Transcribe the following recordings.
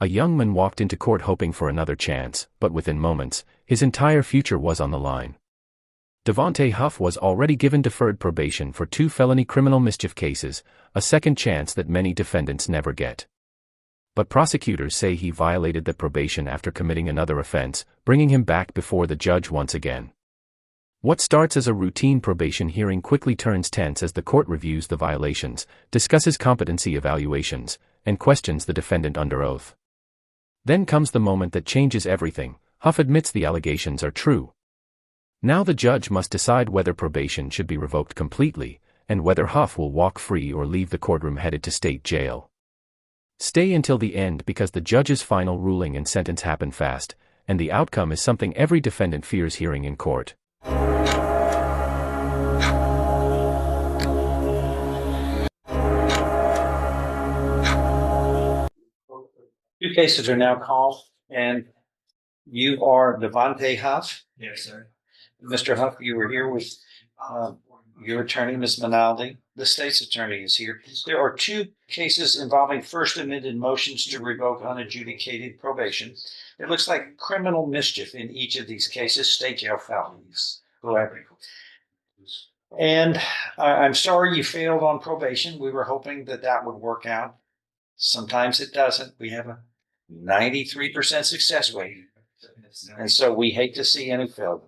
A young man walked into court hoping for another chance, but within moments, his entire future was on the line. Devonte Huff was already given deferred probation for 2 felony criminal mischief cases, a second chance that many defendants never get. But prosecutors say he violated the probation after committing another offense, bringing him back before the judge once again. What starts as a routine probation hearing quickly turns tense as the court reviews the violations, discusses competency evaluations, and questions the defendant under oath. Then comes the moment that changes everything. Huff admits the allegations are true. Now the judge must decide whether probation should be revoked completely, and whether Huff will walk free or leave the courtroom headed to state jail. Stay until the end because the judge's final ruling and sentence happen fast, and the outcome is something every defendant fears hearing in court. Two cases are now called, and you are Devonte Huff. Yes, sir. Mr. Huff, you were here with your attorney, Ms. Minaldi. The state's attorney is here. There are two cases involving first amended motions to revoke unadjudicated probation. It looks like criminal mischief in each of these cases, state jail felonies. And I'm sorry you failed on probation. We were hoping that that would work out. Sometimes it doesn't. We have a 93% success rate. And so we hate to see any failure.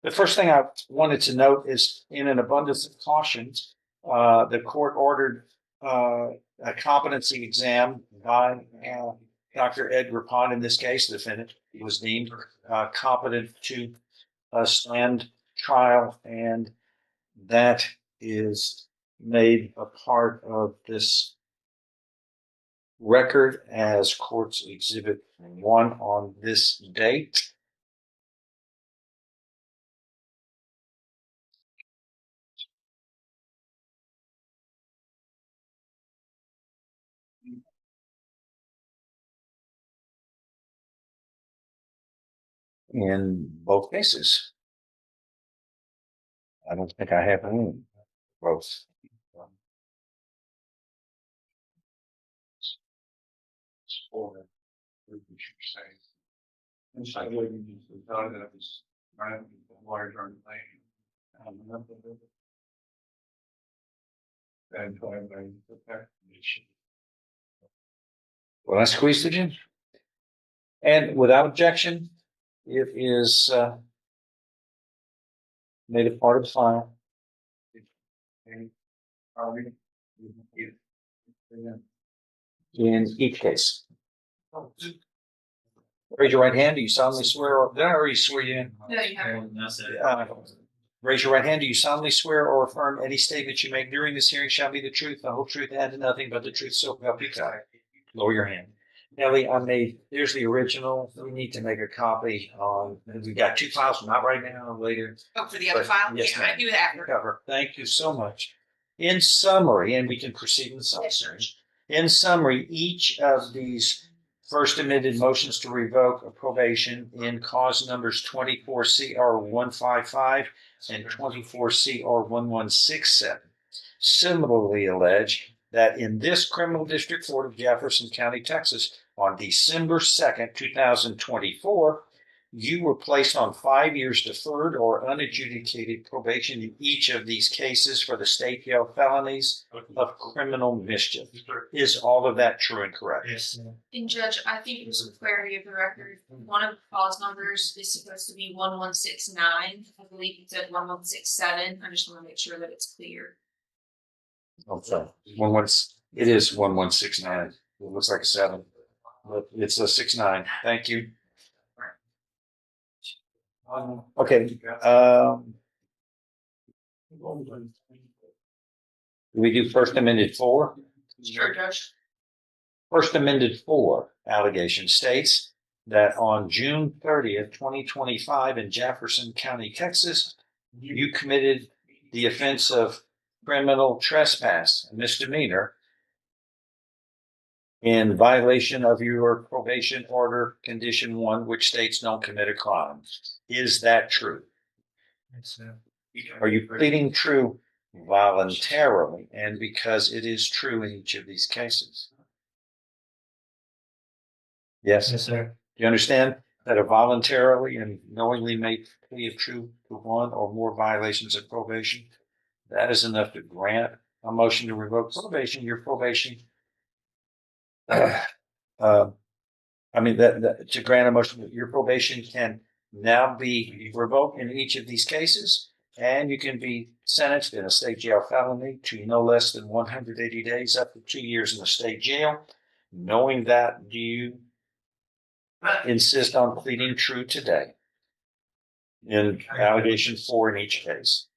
The first thing I wanted to note is, in an abundance of caution, the court ordered a competency exam by Dr. Edgar Pond. In this case, the defendant was deemed competent to stand trial, and that is made a part of this record as Courts Exhibit 1 on this date. In both cases. I don't think I have any both. Well, I squeezed it in. And without objection, it is made a part of the file. In each case. Raise your right hand. Do you solemnly swear, or did I already swear you in? No, you haven't. Raise your right hand. Do you solemnly swear or affirm any statement you make during this hearing shall be the truth, the whole truth, and nothing but the truth, so help you God? Lower your hand. Ellie, there's the original. We need to make a copy. We got 2 files, not right now, later. Oh, for the other file? Yes, Yeah, I do that after. Cover. Thank you so much. In summary, and we can proceed in the self-search. In summary, each of these first amended motions to revoke a probation in cause numbers 24 CR 155 and 24 CR 1167 similarly allege that in this criminal district court of Jefferson County, Texas, on December 2nd, 2024, you were placed on 5 years deferred or unadjudicated probation in each of these cases for the state jail felonies of criminal mischief. Is all of that true and correct? Yes. And Judge, I think it was clarity of the record. One of the clause numbers is supposed to be 1169. I believe it said 1167. I just want to make sure that it's clear. Okay. It is 1169. It looks like a 7, but it's a 69. Thank you. Okay. Do we do first amended 4? Sure, Judge. First amended 4 allegation states that on June 30th, 2025 in Jefferson County, Texas, you committed the offense of criminal trespass, a misdemeanor, in violation of your probation order condition 1, which states don't commit a crime. Is that true? Are you pleading true voluntarily and because it is true in each of these cases? Yes. Yes, sir. Do you understand that a voluntarily and knowingly made plea of true to one or more violations of probation, that is enough to grant a motion to revoke probation? Your probation, to grant a motion, your probation can now be revoked in each of these cases, and you can be sentenced in a state jail felony to no less than 180 days up to 2 years in the state jail. Knowing that, do you insist on pleading true today in allegation 4 in each case?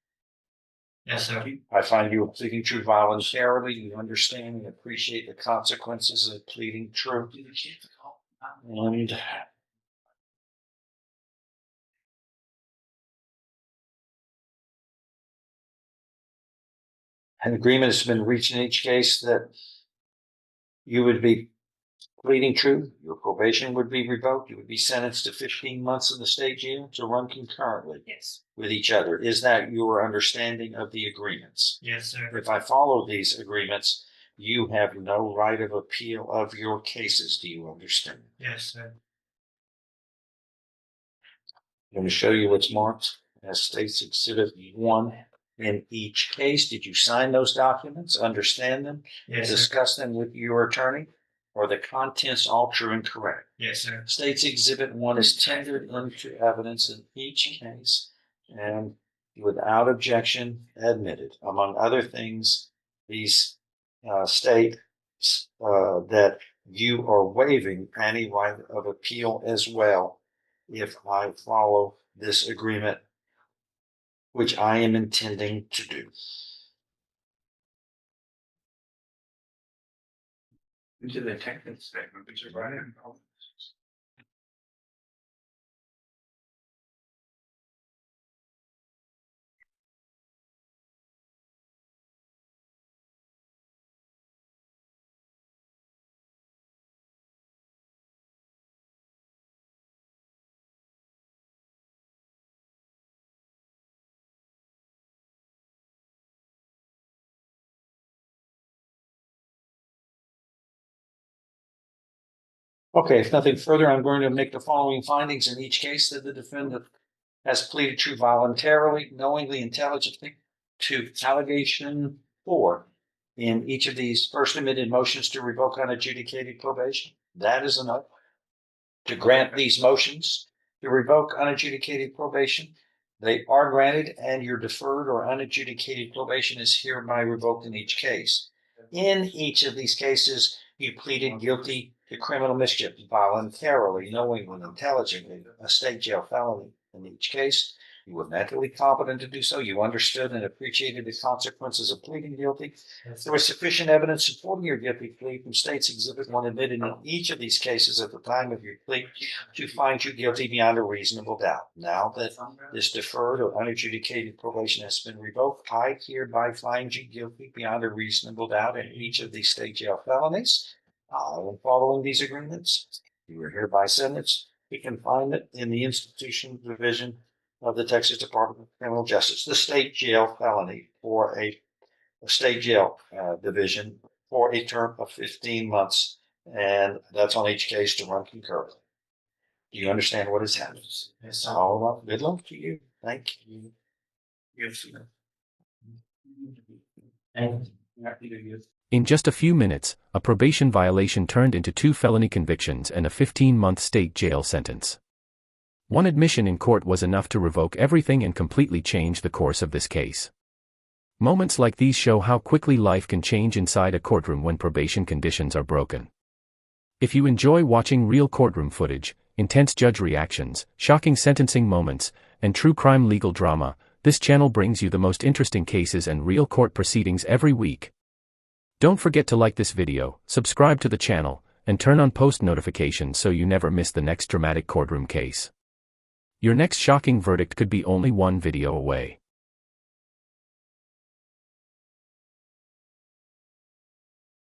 Yes, sir. I find you pleading true voluntarily. You understand and appreciate the consequences of pleading true. And an agreement has been reached in each case that you would be pleading true, your probation would be revoked, you would be sentenced to 15 months in the state jail to run concurrently Yes. with each other. Is that your understanding of the agreements? Yes, sir. If I follow these agreements, you have no right of appeal of your cases. Do you understand? Yes, sir. I'm going to show you what's marked as State's Exhibit 1 in each case. Did you sign those documents, understand them, Yes, sir. discuss them with your attorney? Or the contents all true and correct? Yes, sir. State's Exhibit 1 is tendered into evidence in each case and without objection admitted. Among other things, these state that you are waiving any right of appeal as well if I follow this agreement, which I am intending to do. Into the technical statement, which is right in. Okay, if nothing further, I'm going to make the following findings in each case: that the defendant has pleaded true voluntarily, knowingly, intelligently to allegation 4 in each of these first admitted motions to revoke unadjudicated probation. That is enough to grant these motions to revoke unadjudicated probation. They are granted, and your deferred or unadjudicated probation is hereby revoked in each case. In each of these cases, you pleaded guilty to criminal mischief voluntarily, knowingly, intelligently, a state jail felony. In each case, you were mentally competent to do so. You understood and appreciated the consequences of pleading guilty. There was sufficient evidence supporting your guilty plea from State's Exhibit 1 admitted in each of these cases at the time of your plea to find you guilty beyond a reasonable doubt. Now that this deferred or unadjudicated probation has been revoked, I hereby find you guilty beyond a reasonable doubt in each of these state jail felonies. Following these agreements, you are hereby sentenced to confinement in the institution division of the Texas Department of Criminal Justice, the state jail felony, for a state jail division for a term of 15 months. And that's on each case to run concurrently. Do you understand what has happened? Yes, sir. All right. Good luck to you. Thank you. Yes, sir. And In just a few minutes, a probation violation turned into 2 felony convictions and a 15-month state jail sentence. One admission in court was enough to revoke everything and completely change the course of this case. Moments like these show how quickly life can change inside a courtroom when probation conditions are broken. If you enjoy watching real courtroom footage, intense judge reactions, shocking sentencing moments, and true crime legal drama, this channel brings you the most interesting cases and real court proceedings every week. Don't forget to like this video, subscribe to the channel, and turn on post notifications so you never miss the next dramatic courtroom case. Your next shocking verdict could be only one video away.